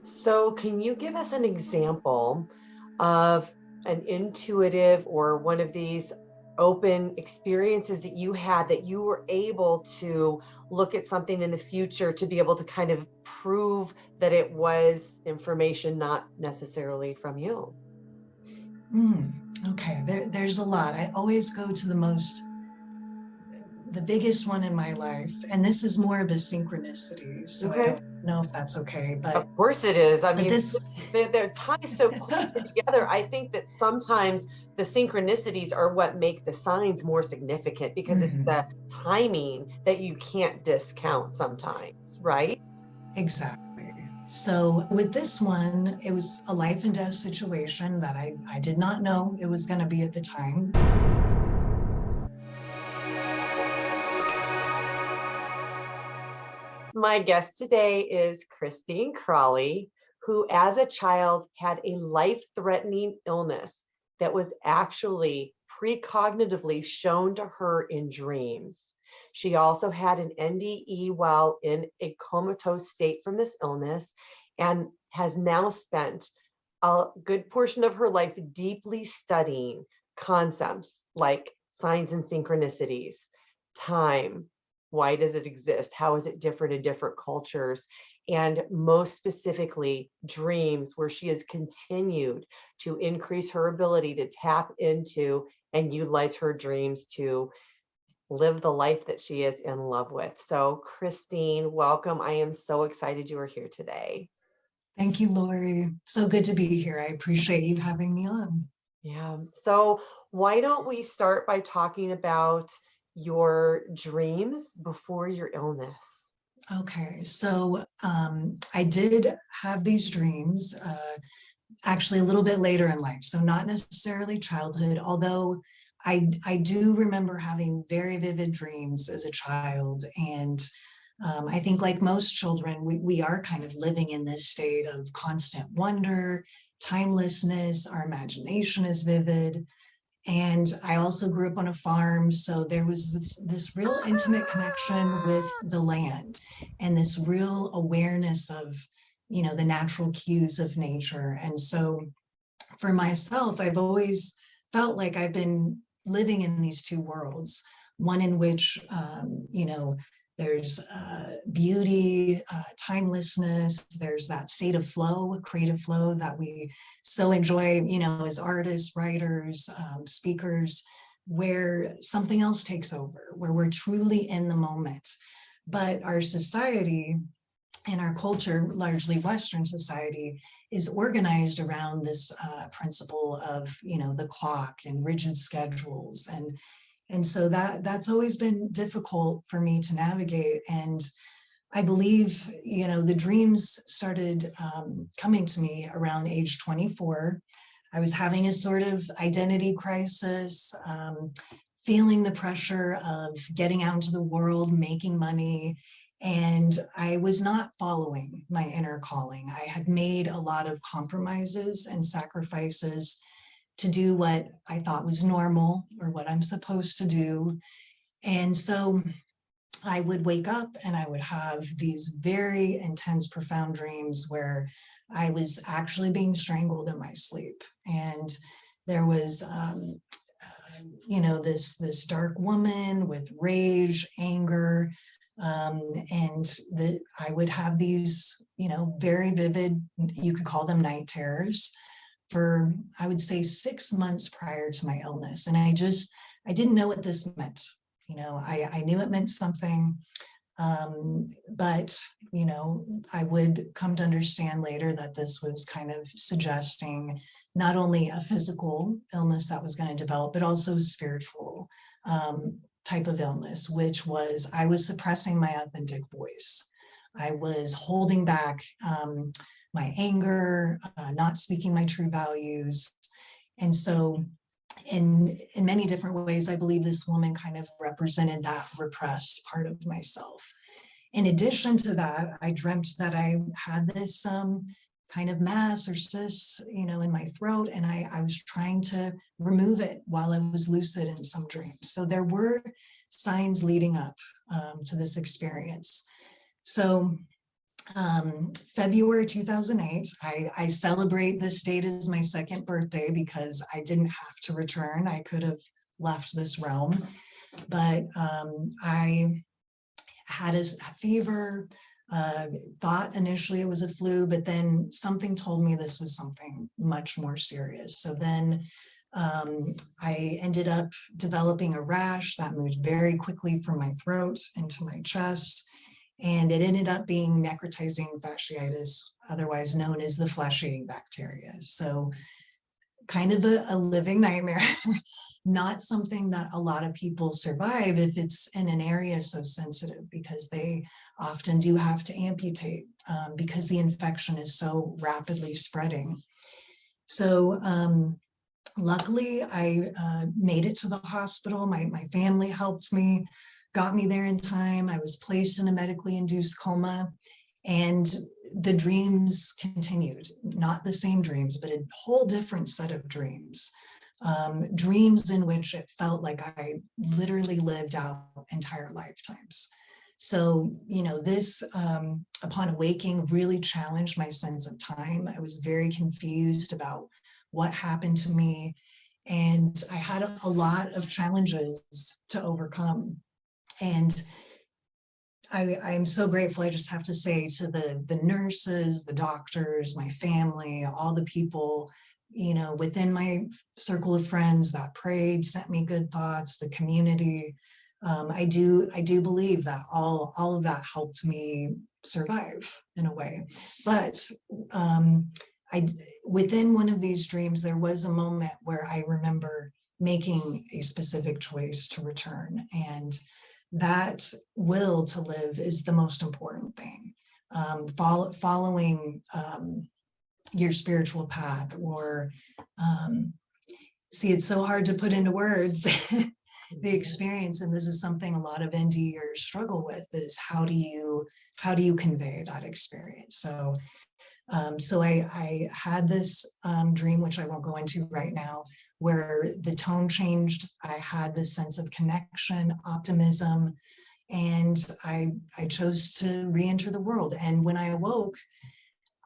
So can you give us an example of an intuitive or one of these open experiences that you had that you were able to look at something in the future to be able to kind of prove that it was information not necessarily from you? Okay, there's a lot. I always go to the biggest one in my life, and this is more of a synchronicity, so I Okay. don't know if that's okay, Of course it is. I but mean, this, they're tied so closely together. I think that sometimes the synchronicities are what make the signs more significant because it's the Mhm, timing that you can't discount sometimes, right? exactly. So with this one, it was a life and death situation that I did not know it was going to be at the time. My guest today is Christine Crawley, who as a child had a life-threatening illness that was actually precognitively shown to her in dreams. She also had an NDE while in a comatose state from this illness and has now spent a good portion of her life deeply studying concepts like signs and synchronicities, time, why does it exist? How is it different in different cultures? And most specifically, dreams, where she has continued to increase her ability to tap into and utilize her dreams to live the life that she is in love with. So, Christine, welcome. I am so excited you are here today. Thank you, Laurie. So good to be here. I appreciate you having me on. Yeah. So, why don't we start by talking about your dreams before your illness? Okay, so I did have these dreams actually a little bit later in life, so not necessarily childhood, although I do remember having very vivid dreams as a child. And I think, like most children, we are kind of living in this state of constant wonder, timelessness, our imagination is vivid. And I also grew up on a farm, so there was this real intimate connection with the land and this real awareness of, the natural cues of nature. And so for myself, I've always felt like I've been living in these two worlds, one in which, there's beauty, timelessness, there's that state of flow, creative flow that we so enjoy, as artists, writers, speakers, where something else takes over, where we're truly in the moment. But our society and our culture, largely Western society, is organized around this principle of, the clock and rigid schedules. And so that's always been difficult for me to navigate. And I believe, the dreams started coming to me around age 24. I was having a sort of identity crisis, feeling the pressure of getting out into the world, making money, and I was not following my inner calling. I had made a lot of compromises and sacrifices to do what I thought was normal or what I'm supposed to do. And so I would wake up and I would have these very intense, profound dreams where I was actually being strangled in my sleep. And there was, this dark woman with rage, anger, and I would have these, very vivid, you could call them night terrors, for, I would say, 6 months prior to my illness. And I didn't know what this meant. I knew it meant something, but, I would come to understand later that this was kind of suggesting not only a physical illness that was going to develop, but also spiritual type of illness, which was I was suppressing my authentic voice. I was holding back my anger, not speaking my true values. And so in many different ways, I believe this woman kind of represented that repressed part of myself. In addition to that, I dreamt that I had this kind of mass or cyst, in my throat, and I was trying to remove it while I was lucid in some dreams. So there were signs leading up to this experience. So February 2008. I celebrate this date as my second birthday because I didn't have to return. I could have left this realm, but I had a fever, thought initially it was a flu, but then something told me this was something much more serious. So then I ended up developing a rash that moved very quickly from my throat into my chest. And it ended up being necrotizing fasciitis, otherwise known as the flesh-eating bacteria. So kind of a living nightmare, not something that a lot of people survive if it's in an area so sensitive, because they often do have to amputate because the infection is so rapidly spreading. So luckily, I made it to the hospital. My family helped me, got me there in time. I was placed in a medically induced coma, and the dreams continued. Not the same dreams, but a whole different set of dreams. Dreams in which it felt like I literally lived out entire lifetimes. So, you know, this, upon awaking, really challenged my sense of time. I was very confused about what happened to me, and I had a lot of challenges to overcome. And I'm so grateful, I just have to say, to the nurses, the doctors, my family, all the people, you know, within my circle of friends that prayed, sent me good thoughts, the community. I do believe that all of that helped me survive in a way. But within one of these dreams, there was a moment where I remember making a specific choice to return, and that will to live is the most important thing. Following your spiritual path, or see, it's so hard to put into words the experience, and this is something a lot of NDEs struggle with, is how do you convey that experience? So so I had this dream, which I won't go into right now, where the tone changed. I had this sense of connection, optimism, and I chose to re-enter the world. And when I awoke,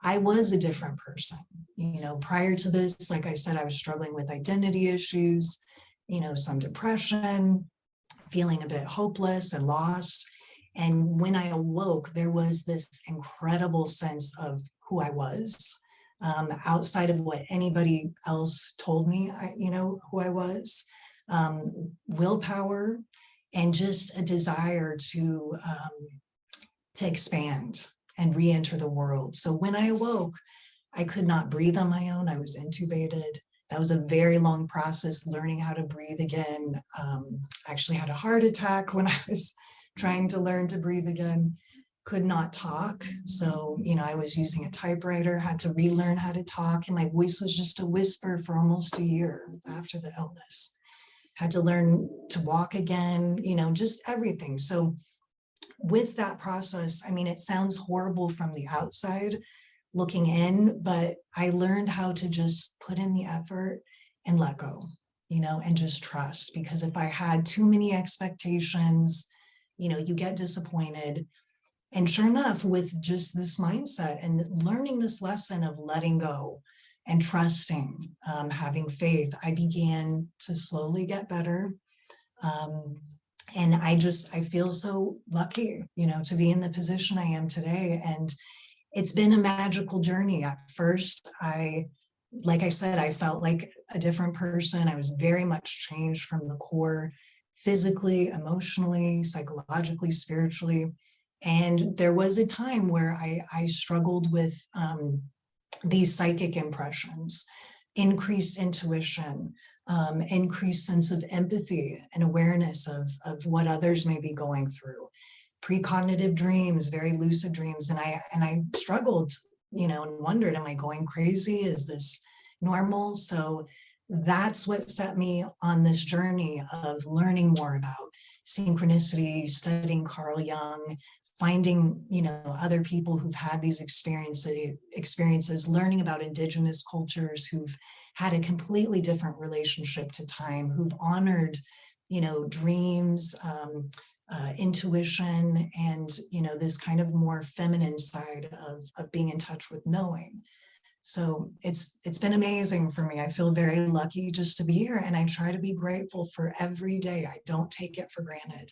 I was a different person. You know, prior to this, like I said, I was struggling with identity issues, you know, some depression, feeling a bit hopeless and lost. And when I awoke, there was this incredible sense of who I was, outside of what anybody else told me, you know, who I was, willpower, and just a desire to expand and re-enter the world. So when I awoke, I could not breathe on my own. I was intubated. That was a very long process, learning how to breathe again. I actually had a heart attack when I was trying to learn to breathe again. Could not talk. So, you know, I was using a typewriter, had to relearn how to talk, and my voice was just a whisper for almost a year after the illness. Had to learn to walk again, you know, just everything. So with that process, I mean, it sounds horrible from the outside looking in, but I learned how to just put in the effort and let go, you know, and just trust. Because if I had too many expectations, you know, you get disappointed. And sure enough, with just this mindset and learning this lesson of letting go and trusting, having faith, I began to slowly get better. And I feel so lucky, you know, to be in the position I am today. And it's been a magical journey. At first, like I said, I felt like a different person. I was very much changed from the core, physically, emotionally, psychologically, spiritually. And there was a time where I struggled with these psychic impressions, increased intuition, increased sense of empathy and awareness of what others may be going through. Precognitive dreams, very lucid dreams. And I struggled, you know, and wondered, am I going crazy? Is this normal? So that's what set me on this journey of learning more about synchronicity, studying Carl Jung, finding, you know, other people who've had these experiences, learning about indigenous cultures who've had a completely different relationship to time, who've honored, you know, dreams, intuition and, you know, this kind of more feminine side of being in touch with knowing. So it's been amazing for me. I feel very lucky just to be here, and I try to be grateful for every day. I don't take it for granted.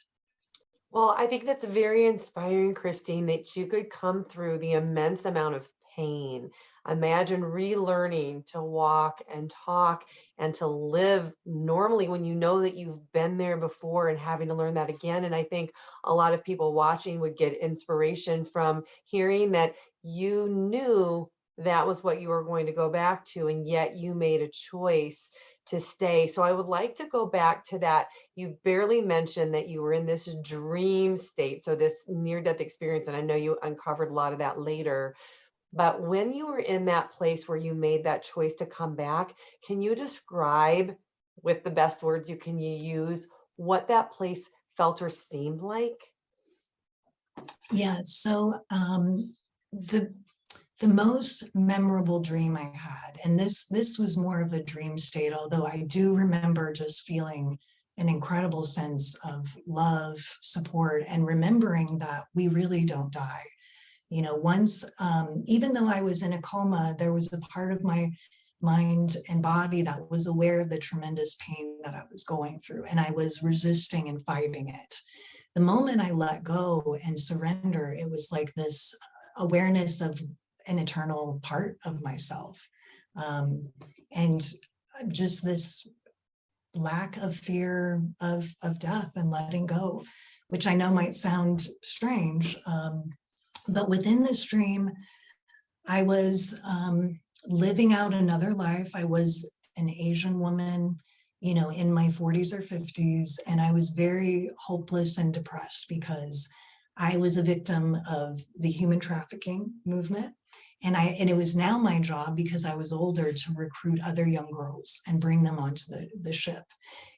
Well, I think that's very inspiring, Christine, that you could come through the immense amount of pain. Imagine relearning to walk and talk and to live normally when you know that you've been there before and having to learn that again. And I think a lot of people watching would get inspiration from hearing that you knew that was what you were going to go back to, and yet you made a choice to stay. So I would like to go back to that. You barely mentioned that you were in this dream state, so this near-death experience, and I know you uncovered a lot of that later. But when you were in that place where you made that choice to come back, can you describe, with the best words you can use, what that place felt or seemed like? Yeah, so the most memorable dream I had, and this was more of a dream state, although I do remember just feeling an incredible sense of love, support, and remembering that we really don't die. You know, once, even though I was in a coma, there was a part of my mind and body that was aware of the tremendous pain that I was going through, and I was resisting and fighting it. The moment I let go and surrender, it was like this awareness of an eternal part of myself. And just this lack of fear of death and letting go, which I know might sound strange. But within this dream, I was living out another life. I was an Asian woman, you know, in my 40s or 50s, and I was very hopeless and depressed because I was a victim of the human trafficking movement. And it was now my job, because I was older, to recruit other young girls and bring them onto the ship.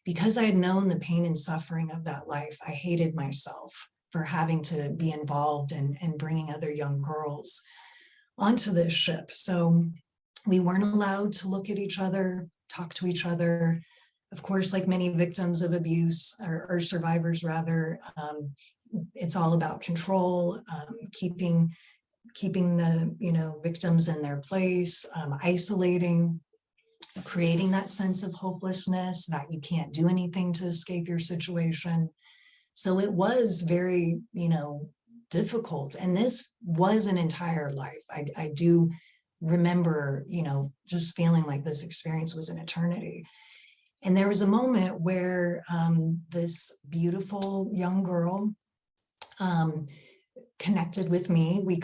Because I had known the pain and suffering of that life, I hated myself for having to be involved in bringing other young girls onto this ship. So we weren't allowed to look at each other, talk to each other. Of course, like many victims of abuse, or survivors rather, it's all about control, keeping the, you know, victims in their place, isolating, creating that sense of hopelessness that you can't do anything to escape your situation. So it was very, you know, difficult. And this was an entire life. I do remember, you know, just feeling like this experience was an eternity. And there was a moment where this beautiful young girl connected with me. We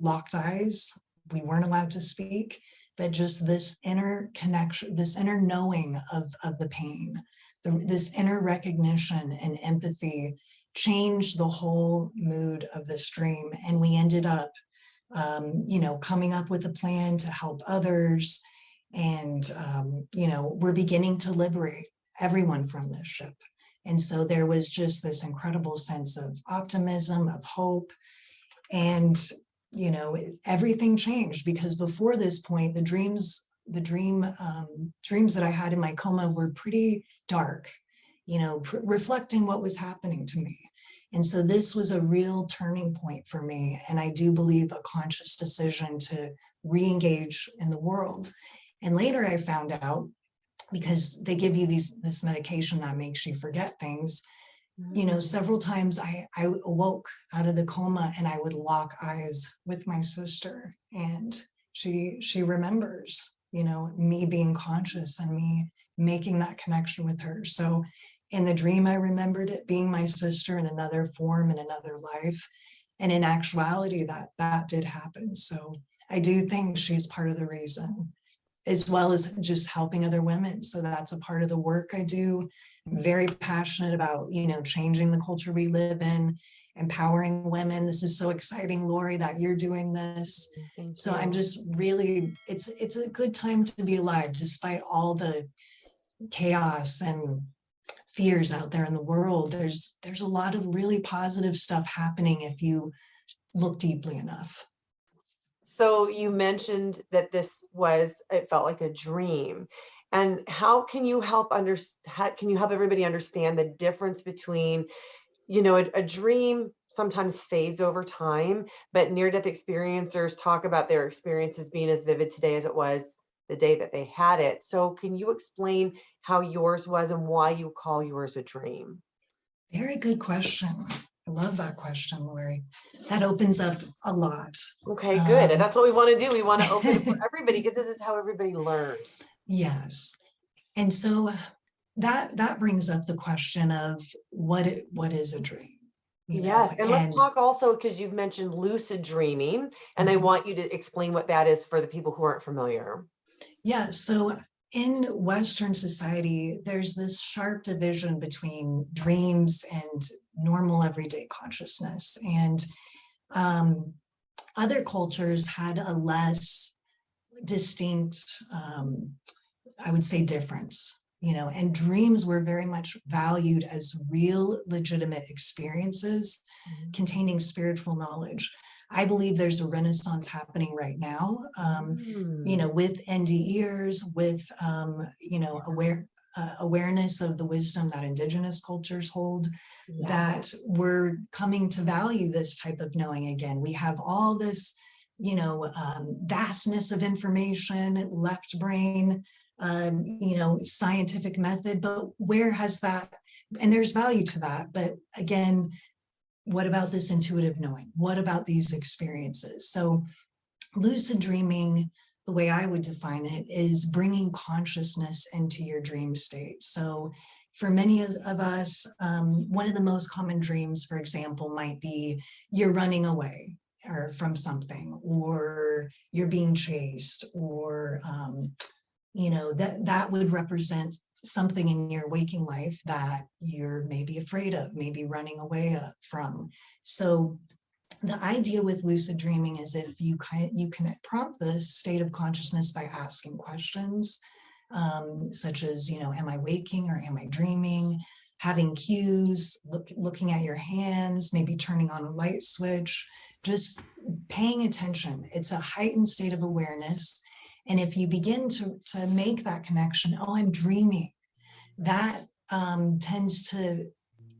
locked eyes. We weren't allowed to speak, but just this inner connection, this inner knowing of the pain, this inner recognition and empathy changed the whole mood of this dream. And we ended up, you know, coming up with a plan to help others. And, you know, we're beginning to liberate everyone from this ship. And so there was just this incredible sense of optimism, of hope. And, you know, everything changed, because before this point, the dreams that I had in my coma were pretty dark, you know, reflecting what was happening to me. And so this was a real turning point for me. And I do believe a conscious decision to re-engage in the world. And later I found out, because they give you this medication that makes you forget things, you know, several times I awoke out of the coma and I would lock eyes with my sister, and she remembers, you know, me being conscious and me making that connection with her. So in the dream, I remembered it being my sister in another form, in another life. And in actuality, that did happen. So I do think she's part of the reason, as well as just helping other women. So that's a part of the work I do. I'm very passionate about, you know, changing the culture we live in, empowering women. This is so exciting, Laurie, that you're doing this. So I'm just really, it's a good time to be alive, despite all the chaos and fears out there in the world. There's a lot of really positive stuff happening if you look deeply enough. So you mentioned that it felt like a dream. And how can you help can you help everybody understand the difference between, a dream sometimes fades over time, but near-death experiencers talk about their experiences being as vivid today as it was the day that they had it. So can you explain how yours was and why you call yours a dream? Very good question. I love that question, Laurie. That opens up a lot. Okay, good. And that's what we want to do. We want to open it for Um, everybody because this is how everybody learns. yes. And so that brings up the question of what is a dream, Yes, and let's and talk also because you've mentioned lucid dreaming, and I mhm. want you to explain what that is for the people who aren't familiar. Yeah, so in Western society, there's this sharp division between dreams and normal everyday consciousness. And um, other cultures had a less distinct, I would say, difference, and dreams were very much valued as real, legitimate experiences containing spiritual knowledge. I believe there's a renaissance happening right now, Mm. with NDEs, with, awareness of the wisdom that indigenous cultures hold, Yeah. that we're coming to value this type of knowing again. We have all this, vastness of information, left brain, scientific method, but where has that, and there's value to that, but again, what about this intuitive knowing? What about these experiences? So lucid dreaming, the way I would define it, is bringing consciousness into your dream state. So for many of us, one of the most common dreams, for example, might be you're running away or from something, or you're being chased, or that would represent something in your waking life that you're maybe afraid of, maybe running away from. So the idea with lucid dreaming is if you can prompt this state of consciousness by asking questions, such as, am I waking or am I dreaming? Having cues, looking at your hands, maybe turning on a light switch, just paying attention. It's a heightened state of awareness. And if you begin to make that connection, oh, I'm dreaming, that tends to,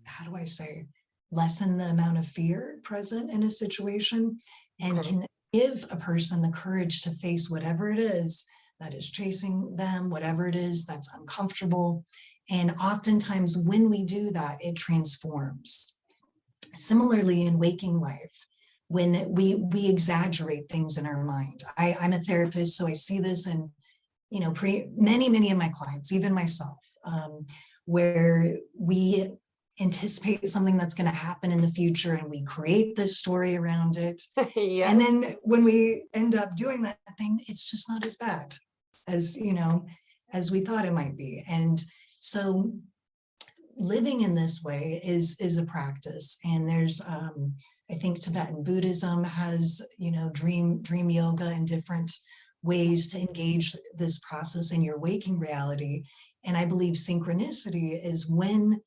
how do I say, lessen the amount of fear present in a situation, and Okay. can give a person the courage to face whatever it is that is chasing them, whatever it is that's uncomfortable. And oftentimes when we do that, it transforms. Similarly, in waking life, when we exaggerate things in our mind. I'm a therapist, so I see this in, pretty many of my clients, even myself, where we anticipate something that's going to happen in the future and we create this story around it. Yes. And then when we end up doing that thing, it's just not as bad as, as we thought it might be. And so living in this way is a practice. And there's, I think Tibetan Buddhism has, dream yoga and different ways to engage this process in your waking reality. And I believe synchronicity is when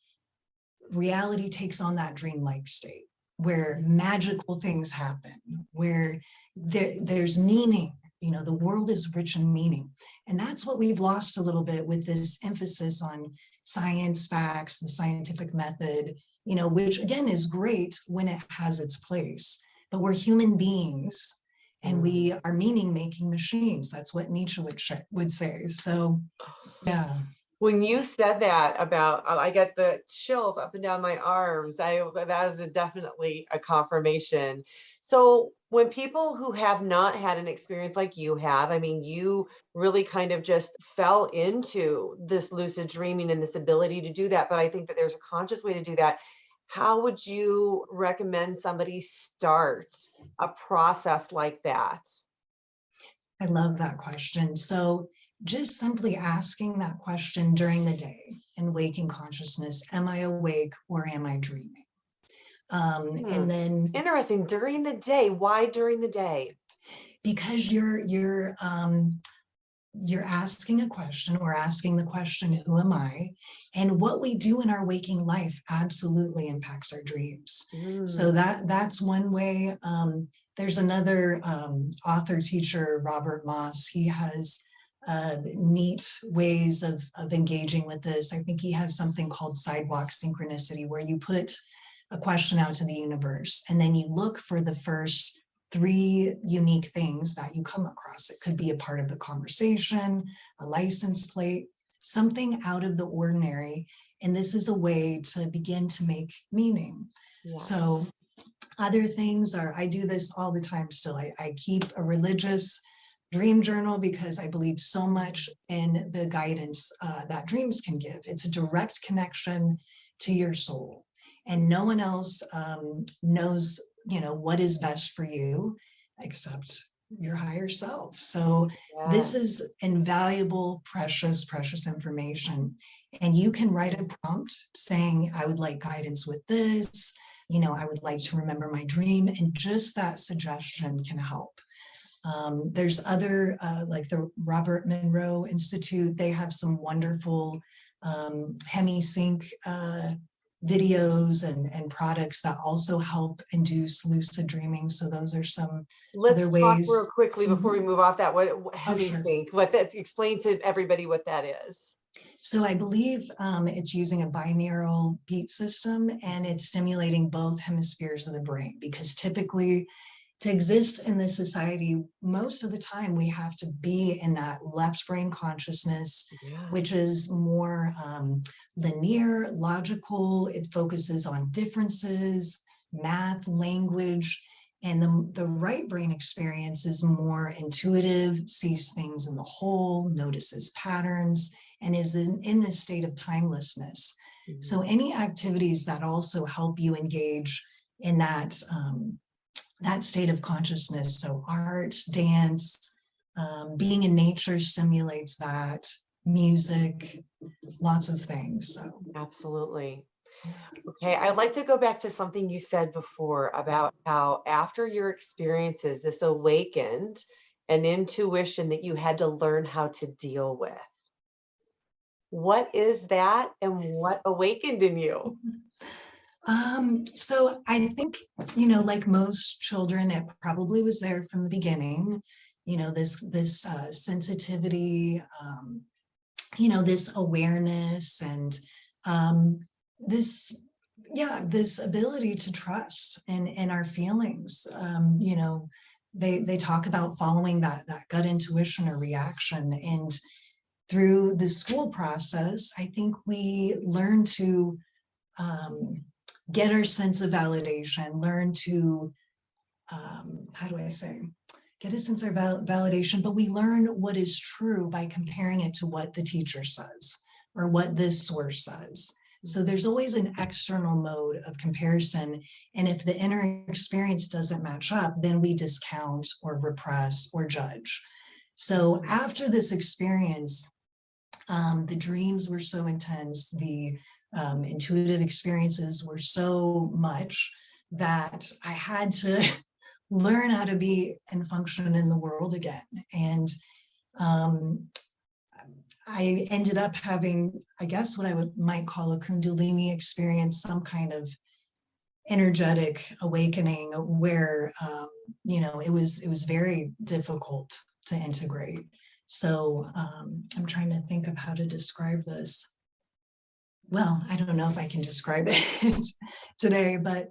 reality takes on that dreamlike state, where magical things happen, where there's meaning. The world is rich in meaning. And that's what we've lost a little bit with this emphasis on science, facts, the scientific method, which again is great when it has its place. But we're human beings and we are meaning-making machines. That's what Nietzsche would say. So, yeah. When you said that about, I get the chills up and down my arms. That is definitely a confirmation. So when people who have not had an experience like you have, I mean, you really kind of just fell into this lucid dreaming and this ability to do that. But I think that there's a conscious way to do that. How would you recommend somebody start a process like that? I love that question. So just simply asking that question during the day in waking consciousness, am I awake or am I dreaming? And then Interesting. During the day. Why during the day? because you're asking a question, we're asking the question, who am I? And what we do in our waking life absolutely impacts our dreams. So that's one way. There's another author teacher, Robert Moss. He has neat ways of engaging with this. I think he has something called sidewalk synchronicity, where you put a question out to the universe and then you look for the first 3 unique things that you come across. It could be a part of the conversation, a license plate, something out of the ordinary. And this is a way to begin to make meaning. Yeah. So other things are, I do this all the time still. I keep a religious dream journal because I believe so much in the guidance that dreams can give. It's a direct connection to your soul, and no one else knows, what is best for you except your higher self. So this is invaluable, precious, precious information. And you can write a prompt saying, I would like guidance with this, I would like to remember my dream, and just that suggestion can help. There's other, like the Robert Monroe Institute, they have some wonderful Hemi-Sync videos and products that also help induce lucid dreaming. So those are some other ways. Let's talk real quickly before we move off that. What Hemi-Sync, sure. Explain to everybody what that is. So I believe it's using a binaural beat system, and it's stimulating both hemispheres of the brain, because typically to exist in this society, most of the time we have to be in that left brain consciousness, which is more linear, logical. It focuses on differences, math, language, and the right brain experience is more intuitive, sees things in the whole, notices patterns, and is in this state of timelessness. Mm-hmm. So any activities that also help you engage in that state of consciousness, so art, dance, being in nature stimulates that, music, lots of things. So absolutely. Okay, I'd like to go back to something you said before about how after your experiences, this awakened an intuition that you had to learn how to deal with. What is that, and what awakened in you? So I think, like most children, it probably was there from the beginning, this sensitivity, this awareness, and this ability to trust in our feelings. They talk about following that gut intuition or reaction, and through the school process, I think we learn to get our sense of validation, learn to, get a sense of validation, but we learn what is true by comparing it to what the teacher says or what this source says. So there's always an external mode of comparison. And if the inner experience doesn't match up, then we discount or repress or judge. So after this experience, the dreams were so intense, the intuitive experiences were so much that I had to learn how to be and function in the world again. And I ended up having, I guess, what I might call a Kundalini experience, some kind of energetic awakening where, it was very difficult to integrate. So I'm trying to think of how to describe this. Well, I don't know if I can describe it today, but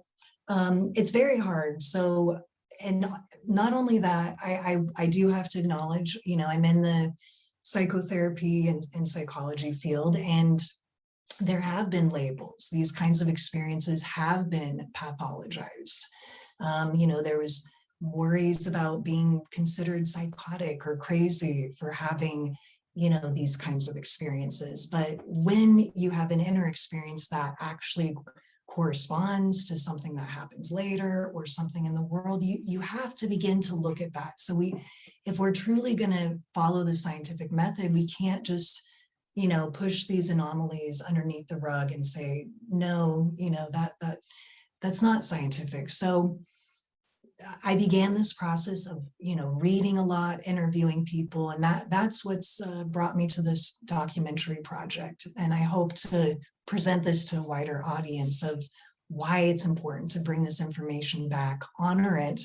it's very hard. So, and not only that, I do have to acknowledge, I'm in the psychotherapy and psychology field, and there have been labels. These kinds of experiences have been pathologized. There was worries about being considered psychotic or crazy for having these kinds of experiences. But when you have an inner experience that actually corresponds to something that happens later or something in the world, you have to begin to look at that. So if we're truly going to follow the scientific method, we can't just push these anomalies underneath the rug and say, no, that's not scientific. So I began this process of, reading a lot, interviewing people, and that's what's brought me to this documentary project. And I hope to present this to a wider audience of why it's important to bring this information back, honor it,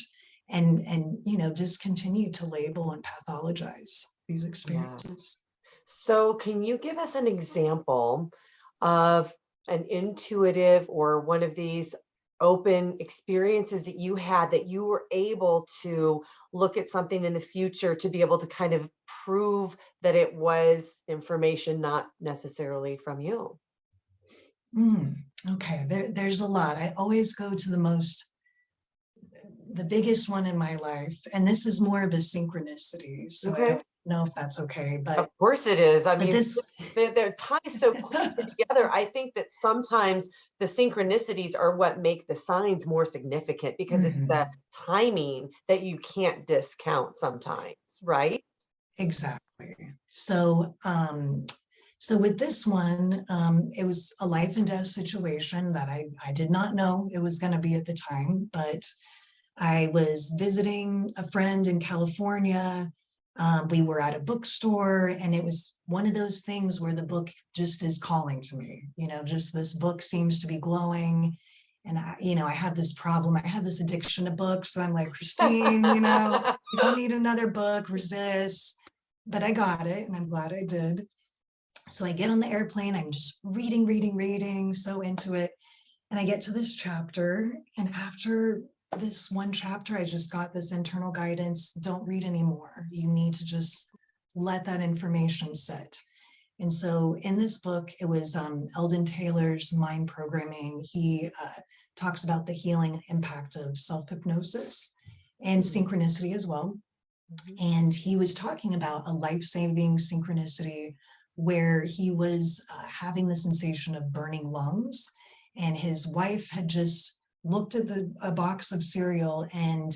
and just continue to label and pathologize, these Yeah. experiences. So can you give us an example of an intuitive or one of these open experiences that you had that you were able to look at something in the future to be able to kind of prove that it was information not necessarily from you? Okay, there's a lot. I always go to the biggest one in my life, and this is more of a synchronicity, so I Okay. don't know if that's okay, Of but course it is. I mean, this, they're tied so closely together. I think that sometimes the synchronicities are what make the signs more significant because it's the Mhm, timing that you can't discount sometimes, right? exactly. So with this one, it was a life and death situation that I did not know it was going to be at the time, but I was visiting a friend in California. We were at a bookstore, and it was one of those things where the book just is calling to me. Just this book seems to be glowing. And I have this problem. I have this addiction to books. So I'm like, Christine, you don't need another book, resist. But I got it, and I'm glad I did. So I get on the airplane. I'm just reading, so into it. And I get to this chapter, and after this one chapter, I just got this internal guidance. Don't read anymore. You need to just let that information sit. And so in this book, it was Eldon Taylor's Mind Programming. He talks about the healing impact of self-hypnosis and synchronicity as well. And he was talking about a life-saving synchronicity where he was having the sensation of burning lungs, and his wife had just looked at a box of cereal, and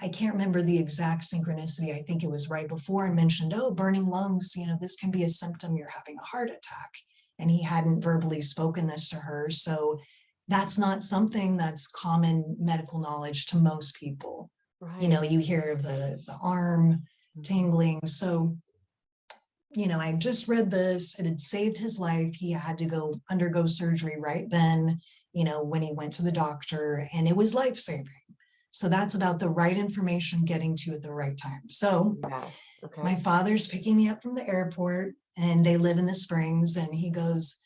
I can't remember the exact synchronicity. I think it was right before, and mentioned, oh, burning lungs, this can be a symptom you're having a heart attack. And he hadn't verbally spoken this to her. So that's not something that's common medical knowledge to most people. Right. You hear of the arm tingling. So I just read this. It had saved his life. He had to go undergo surgery right then, when he went to the doctor, and it was life-saving. So that's about the right information getting to at the right time. So Yes. Okay. my father's picking me up from the airport, and they live in the Springs, and he goes,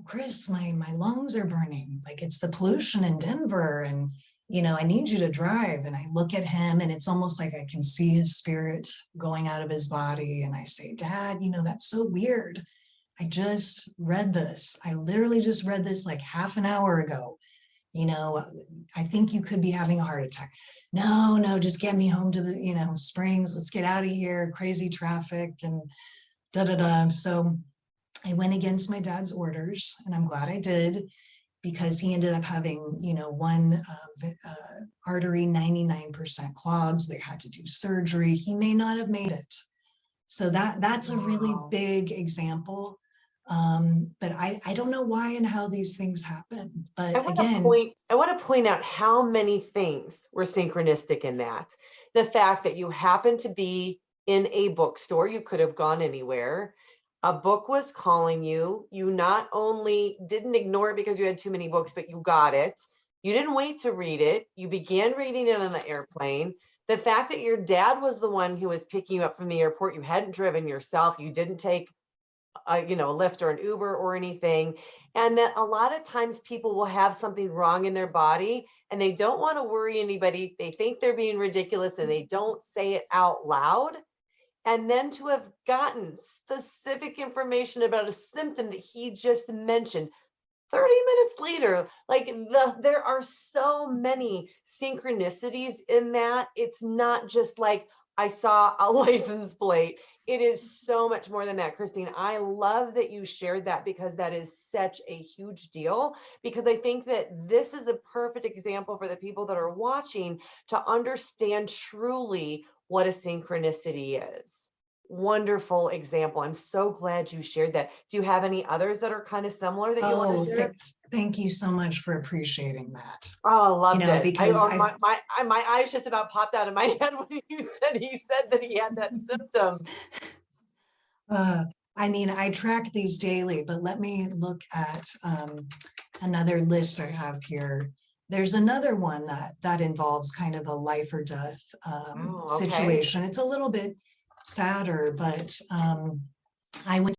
Chris, my lungs are burning. Like, it's the pollution in Denver, and I need you to drive. And I look at him, and it's almost like I can see his spirit going out of his body. And I say, Dad, that's so weird. I just read this. I literally just read this like half an hour ago. I think you could be having a heart attack. No, just get me home to the, Springs. Let's get out of here. Crazy traffic and da. So I went against my dad's orders, and I'm glad I did, because he ended up having, one artery 99% clogged. They had to do surgery. He may not have made it. So that's a really Wow. big example. But I don't know why and how these things happen. But again, I want to point out how many things were synchronistic in that. The fact that you happened to be in a bookstore, you could have gone anywhere. A book was calling you. You not only didn't ignore it because you had too many books, but you got it. You didn't wait to read it. You began reading it on the airplane. The fact that your dad was the one who was picking you up from the airport, you hadn't driven yourself, you didn't take a Lyft or an Uber or anything. And that a lot of times people will have something wrong in their body and they don't want to worry anybody. They think they're being ridiculous and they don't say it out loud. And then to have gotten specific information about a symptom that he just mentioned 30 minutes later, there are so many synchronicities in that. It's not just like I saw a license plate. It is so much more than that, Christine. I love that you shared that because that is such a huge deal, because I think that this is a perfect example for the people that are watching to understand truly what a synchronicity is. Wonderful example. I'm so glad you shared that. Do you have any others that are kind of similar that you want to share? thank you so much for appreciating that. Oh, loved it. Because My eyes just about popped out of my head when he said that he had that symptom. I track these daily, but let me look at another list I have here. There's another one that involves kind of a life or death Oh, okay. situation. It's a little bit sadder, but I went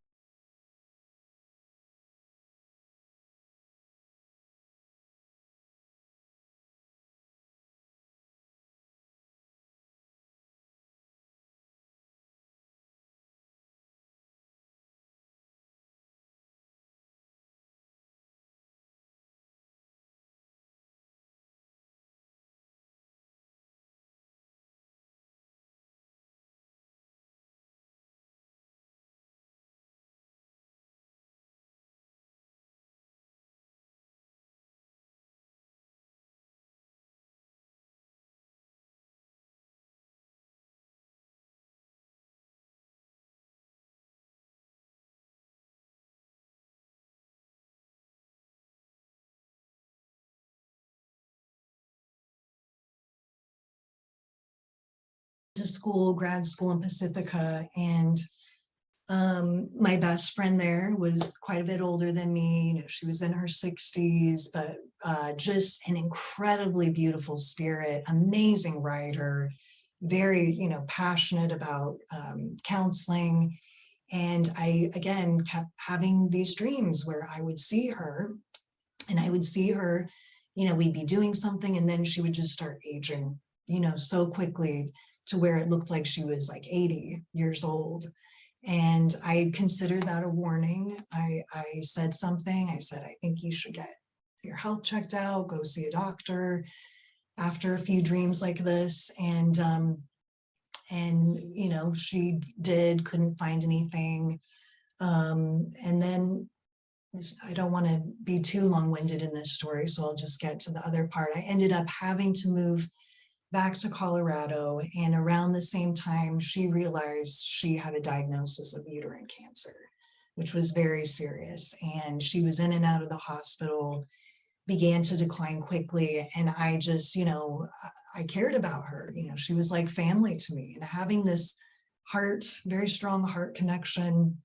to school, grad school in Pacifica, and my best friend there was quite a bit older than me. You know, she was in her 60s, but just an incredibly beautiful spirit, amazing writer, very, you know, passionate about counseling. And I, again, kept having these dreams where I would see her and I would see her, you know, we'd be doing something and then she would just start aging, you know, so quickly to where it looked like she was like 80 years old. And I considered that a warning. I said something, I said, I think you should get your health checked out, go see a doctor after a few dreams like this. And you know, she did, couldn't find anything. And then I don't want to be too long-winded in this story, so I'll just get to the other part. I ended up having to move back to Colorado, and around the same time, she realized she had a diagnosis of uterine cancer, which was very serious. And she was in and out of the hospital, began to decline quickly. And I just, you know, I cared about her. You know, she was like family to me. And having this heart, very strong heart connection,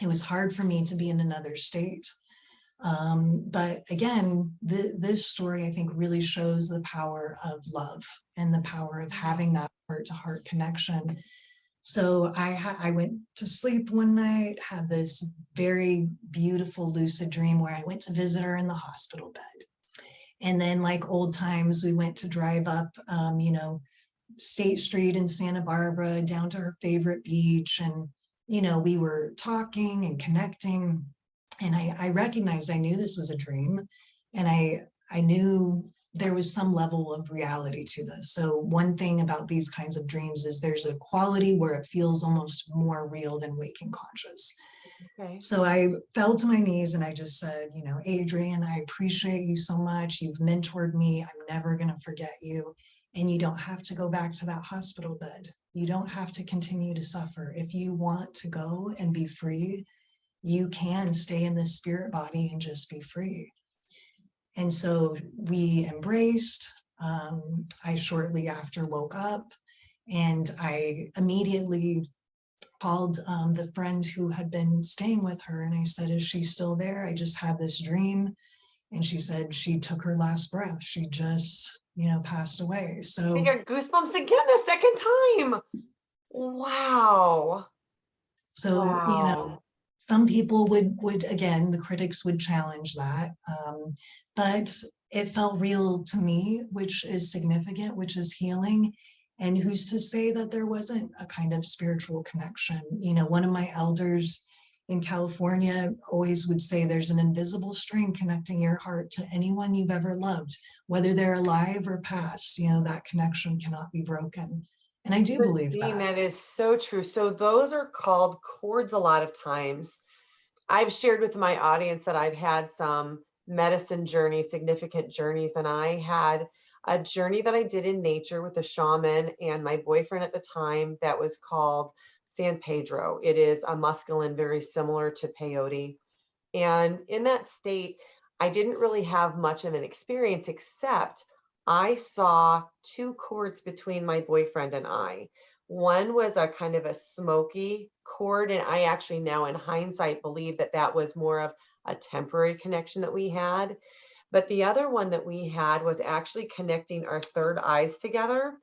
it was hard for me to be in another state. But again, this story, I think, really shows the power of love and the power of having that heart-to-heart connection. So I went to sleep one night, had this very beautiful lucid dream where I went to visit her in the hospital bed. And then, like old times, we went to drive up, you know, State Street in Santa Barbara down to her favorite beach. And, you know, we were talking and connecting. And I recognized, I knew this was a dream, and I knew there was some level of reality to this. So one thing about these kinds of dreams is there's a quality where it feels almost more real than waking conscious. Okay. So I fell to my knees and I just said, you know, Adrian, I appreciate you so much. You've mentored me. I'm never going to forget you. And you don't have to go back to that hospital bed. You don't have to continue to suffer. If you want to go and be free, you can stay in this spirit body and just be free. And so we embraced. I shortly after woke up, and I immediately called the friend who had been staying with her, and I said, is she still there? I just had this dream. And she said she took her last breath. She just, you know, passed away. So I got goosebumps again the second time. Wow. So, you know, some people would again, the critics would challenge that, but it felt real to me, which is significant, which is healing. And who's to say that there wasn't a kind of spiritual connection? You know, one of my elders in California always would say there's an invisible string connecting your heart to anyone you've ever loved, whether they're alive or past. You know, that connection cannot be broken. And I do believe Christine, that. that is so true. So those are called cords a lot of times. I've shared with my audience that I've had some medicine journeys, significant journeys, and I had a journey that I did in nature with a shaman and my boyfriend at the time that was called San Pedro. It is a mescaline very similar to peyote. And in that state, I didn't really have much of an experience, except I saw two cords between my boyfriend and I. One was a kind of a smoky cord, and I actually now in hindsight believe that that was more of a temporary connection that we had. But the other one that we had was actually connecting our third eyes together.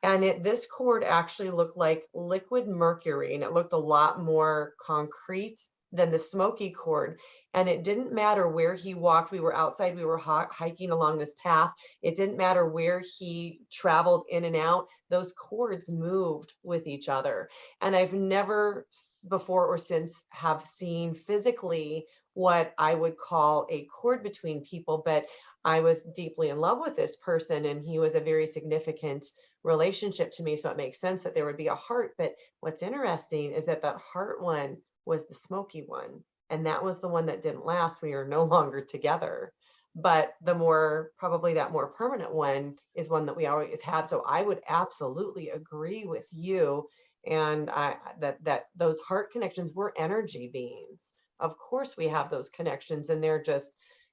And this cord actually looked like liquid mercury, and it looked a lot more concrete than the smoky cord. And it didn't matter where he walked. We were outside, we were hiking along this path. It didn't matter where he traveled in and out. Those cords moved with each other. And I've never before or since have seen physically what I would call a cord between people, but I was deeply in love with this person, and he was a very significant relationship to me. So it makes sense that there would be a heart. But what's interesting is that that heart one was the smoky one. And that was the one that didn't last. We are no longer together. But the more, probably that more permanent one is one that we always have. So I would absolutely agree with you. And that those heart connections, were energy beings. Of course we have those connections, and they're just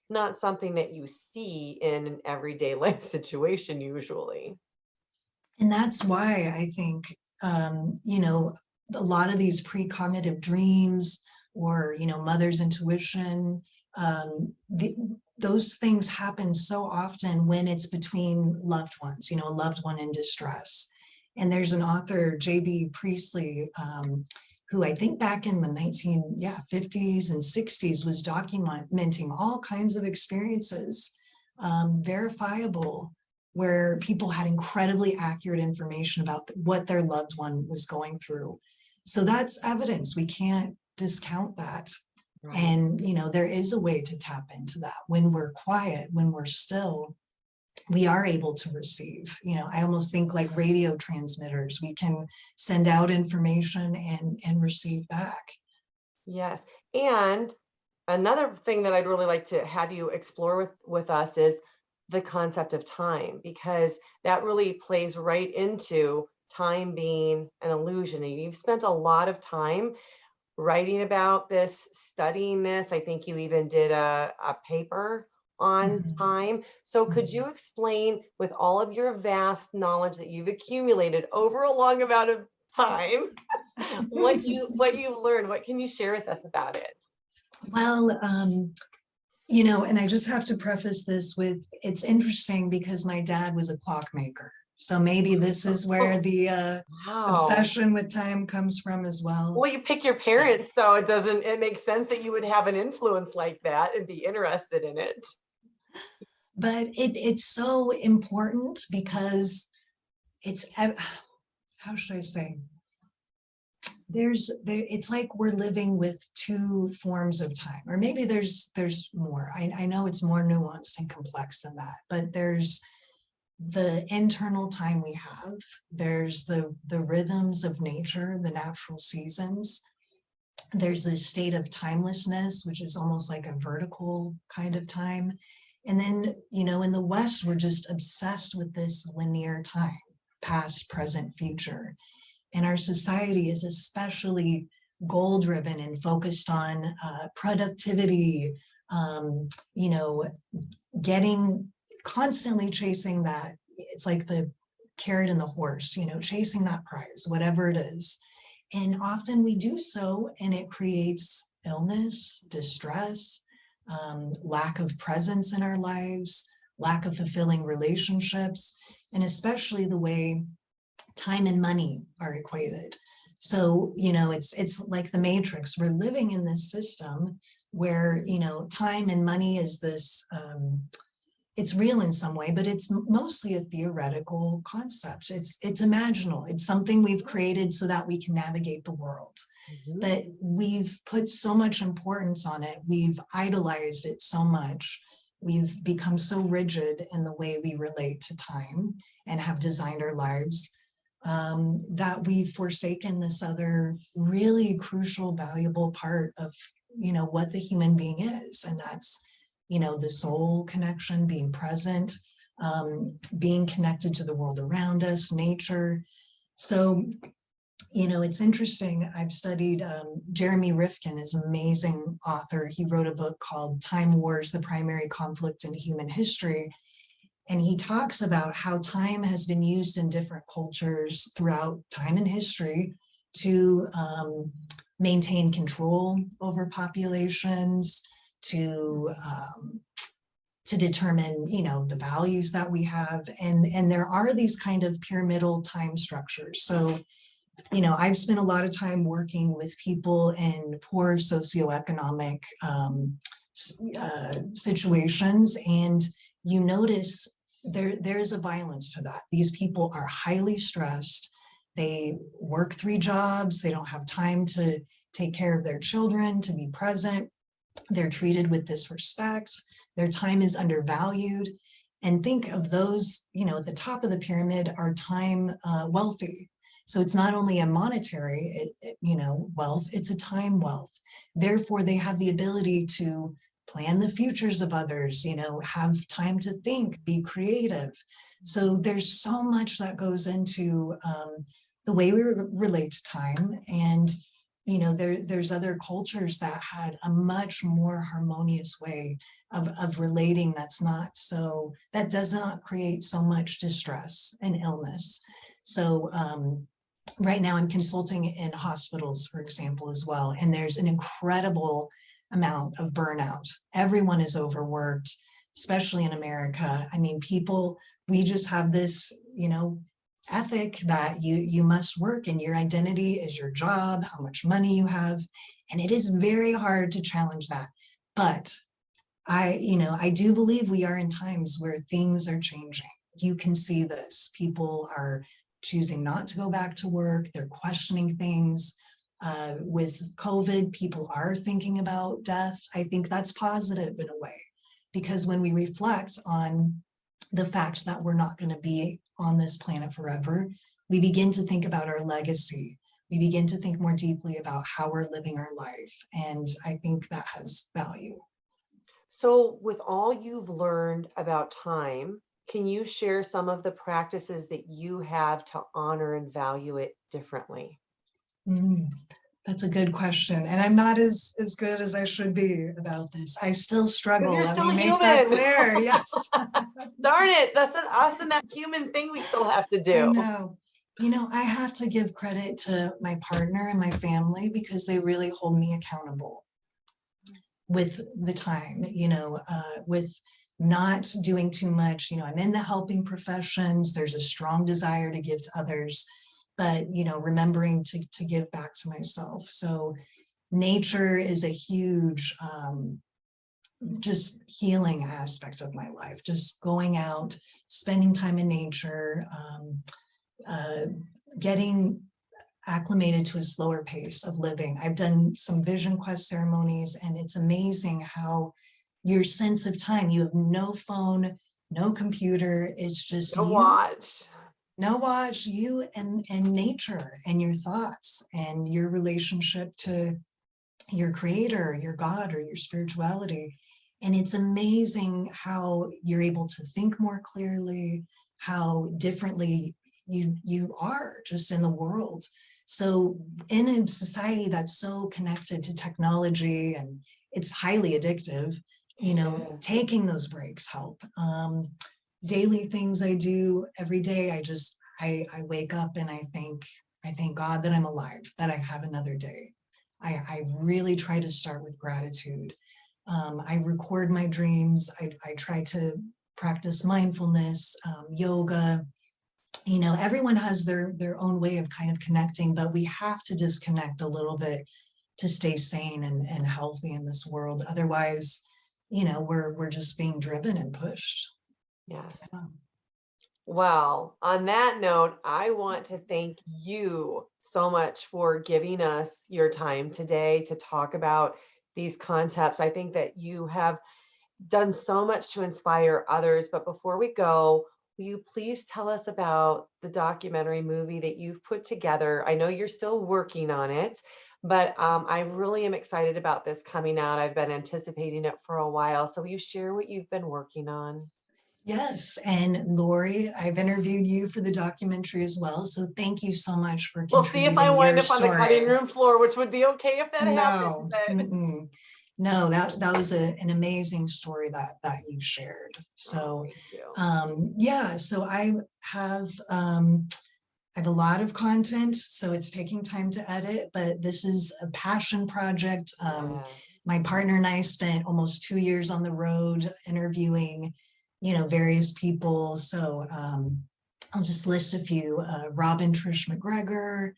not something that you see in an everyday life situation usually. And that's why I think, you know, a lot of these precognitive dreams, or, you know, mother's intuition, those things happen so often when it's between loved ones, you know, a loved one in distress. And there's an author, J.B. Priestley, who I think back in the 50s and 60s was documenting all kinds of experiences, verifiable, where people had incredibly accurate information about what their loved one was going through. So that's evidence. We can't discount that. Right. And, you know, there is a way to tap into that. When we're quiet, when we're still, we are able to receive. You know, I almost think like radio transmitters, we can send out information and receive back. Yes. And another thing that I'd really like to have you explore with us is the concept of time, because that really plays right into time being an illusion. And you've spent a lot of time writing about this, studying this. I think you even did a paper on time. So could you explain, with all of your vast knowledge that you've accumulated over a long amount of time, what you learned? What can you share with us about it? Well, you know, and I just have to preface this with, it's interesting because my dad was a clockmaker. So maybe this is where the Wow. obsession with time comes from as well. Well, you pick your parents, so it makes sense that you would have an influence like that and be interested in it. But it's so important because it's, how should I say? It's like we're living with two forms of time, or maybe there's more. I know it's more nuanced and complex than that, but there's the internal time we have. There's the rhythms of nature, the natural seasons. There's this state of timelessness, which is almost like a vertical kind of time. And then, you know, in the West, we're just obsessed with this linear time, past, present, future. And our society is especially goal-driven and focused on productivity, you know, constantly chasing that. It's like the carrot and the horse, you know, chasing that prize, whatever it is. And often we do so, and it creates illness, distress, lack of presence in our lives, lack of fulfilling relationships, and especially the way time and money are equated. So, you know, it's like the Matrix. We're living in this system where, you know, time and money is this, it's real in some way, but it's mostly a theoretical concept. It's imaginal. It's something we've created so that we can navigate the world. But we've put so much importance on it. We've idolized it so much. We've become so rigid in the way we relate to time and have designed our lives, that we've forsaken this other really crucial, valuable part of, you know, what the human being is. And that's, you know, the soul connection, being present, being connected to the world around us, nature. So, you know, it's interesting. I've studied, Jeremy Rifkin is an amazing author. He wrote a book called Time Wars, the Primary Conflict in Human History. And he talks about how time has been used in different cultures throughout time and history to maintain control over populations, to to determine, you know, the values that we have. And there are these kind of pyramidal time structures. So, you know, I've spent a lot of time working with people in poor socioeconomic situations, and you notice there's a violence to that. These people are highly stressed. They work 3 jobs. They don't have time to take care of their children, to be present. They're treated with disrespect. Their time is undervalued. And think of those, you know, at the top of the pyramid are time wealthy. So it's not only a monetary, you know, wealth, it's a time wealth. Therefore, they have the ability to plan the futures of others, you know, have time to think, be creative. So there's so much that goes into the way we relate to time. And, you know, there's other cultures that had a much more harmonious way of relating that's not so, that does not create so much distress and illness. So right now I'm consulting in hospitals, for example, as well. And there's an incredible amount of burnout. Everyone is overworked, especially in America. I mean, people, we just have this, you know, ethic that you must work, and your identity is your job, how much money you have. And it is very hard to challenge that. But I do believe we are in times where things are changing. You can see this. People are choosing not to go back to work. They're questioning things. With COVID, people are thinking about death. I think that's positive in a way, because when we reflect on the facts that we're not going to be on this planet forever, we begin to think about our legacy. We begin to think more deeply about how we're living our life. And I think that has value. So with all you've learned about time, can you share some of the practices that you have to honor and value it differently? That's a good question. And I'm not as good as I should be about this. I still struggle. You're Let still me make human. that clear. Yes. Darn it. That's an awesome, that human thing we still have to do. I know. You know, I have to give credit to my partner and my family, because they really hold me accountable with the time, you know, with not doing too much. You know, I'm in the helping professions. There's a strong desire to give to others, but, you know, remembering to give back to myself. So nature is a huge just healing aspect of my life. Just going out, spending time in nature, getting acclimated to a slower pace of living. I've done some vision quest ceremonies, and it's amazing how your sense of time, you have no phone, no computer, it's just No you. watch. No watch, you and nature and your thoughts and your relationship to your creator, your God, or your spirituality. And it's amazing how you're able to think more clearly, how differently you are just in the world. So in a society that's so connected to technology and it's highly addictive, you know, taking those breaks help. Daily things I do every day, I wake up and I thank God that I'm alive, that I have another day. I really try to start with gratitude. I record my dreams. I try to practice mindfulness, yoga. You know, everyone has their own way of kind of connecting, but we have to disconnect a little bit to stay sane and healthy in this world. Otherwise, you know, we're just being driven and pushed. Yes. Yeah. Well, on that note, I want to thank you so much for giving us your time today to talk about these concepts. I think that you have done so much to inspire others. But before we go, will you please tell us about the documentary movie that you've put together? I know you're still working on it, but I really am excited about this coming out. I've been anticipating it for a while. So will you share what you've been working on? Yes, and Laurie, I've interviewed you for the documentary as well, so thank you so much for We'll see if I contributing wind your up on the cutting story. room floor, which would be okay if that No, happens. no, that was an amazing story that you shared. So, Thank you. yeah, so I have a lot of content, so it's taking time to edit, but this is a passion project. Yeah. My partner and I spent almost 2 years on the road interviewing, various people. So I'll just list a few. Robin Trish McGregor,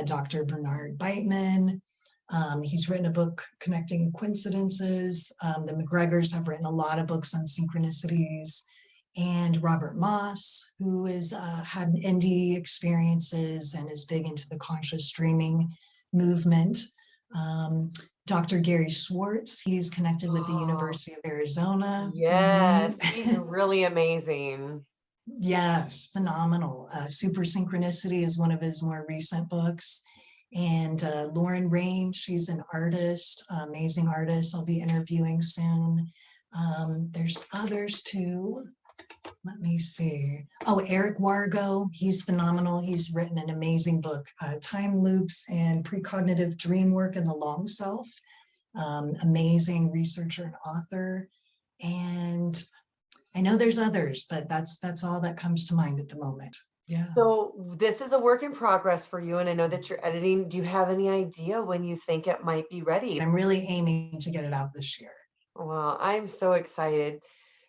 Dr. Bernard Beitman. He's written a book, Connecting Coincidences. The McGregors have written a lot of books on synchronicities. And Robert Moss, who is had NDE experiences and is big into the conscious dreaming movement. Dr. Gary Schwartz, he's connected with the University of Arizona. Yes, he's really amazing. Yes, phenomenal. Super Synchronicity is one of his more recent books. And Lauren Rain, she's an artist, amazing artist. I'll be interviewing soon. There's others too. Let me see. Oh, Eric Wargo, he's phenomenal. He's written an amazing book, Time Loops and Precognitive Dream Work in the Long Self. Amazing researcher and author. And I know there's others, but that's all that comes to mind at the moment. Yeah. So this is a work in progress for you, and I know that you're editing. Do you have any idea when you think it might be ready? I'm really aiming to get it out this year. Well, I'm so excited.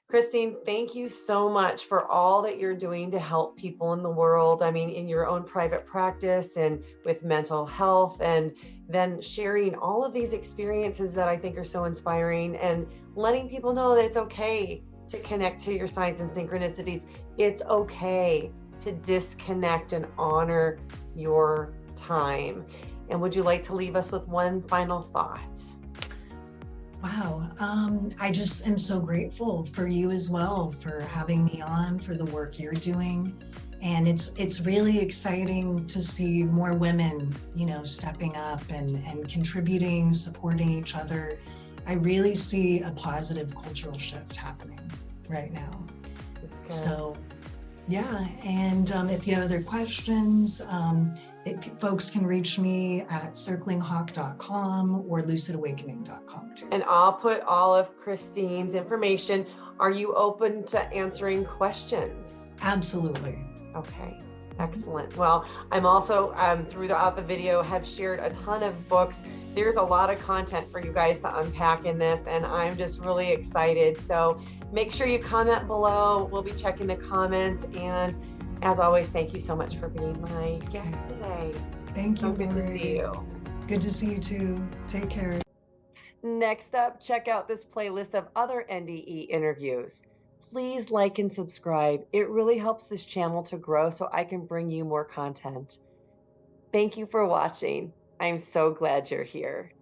Christine, thank you so much for all that you're doing to help people in the world. I mean, in your own private practice and with mental health, and then sharing all of these experiences that I think are so inspiring, and letting people know that it's okay to connect to your signs and synchronicities. It's okay to disconnect and honor your time. And would you like to leave us with one final thought? Wow. I just am so grateful for you as well for having me on, for the work you're doing. And it's really exciting to see more women, stepping up and contributing, supporting each other. I really see a positive cultural shift happening right now. So yeah, and if you have other questions, folks can reach me at circlinghawk.com or lucidawakening.com too. And I'll put all of Christine's information. Are you open to answering questions? Absolutely. Okay, excellent. Well, I'm also throughout the video have shared a ton of books. There's a lot of content for you guys to unpack in this, and I'm just really excited. So make sure you comment below. We'll be checking the comments. And as always, thank you so much for being my guest today. Thank you, So good to Laurie. see you. Good to see you too. Take care. Next up, check out this playlist of other NDE interviews. Please like and subscribe. It really helps this channel to grow so I can bring you more content. Thank you for watching. I'm so glad you're here.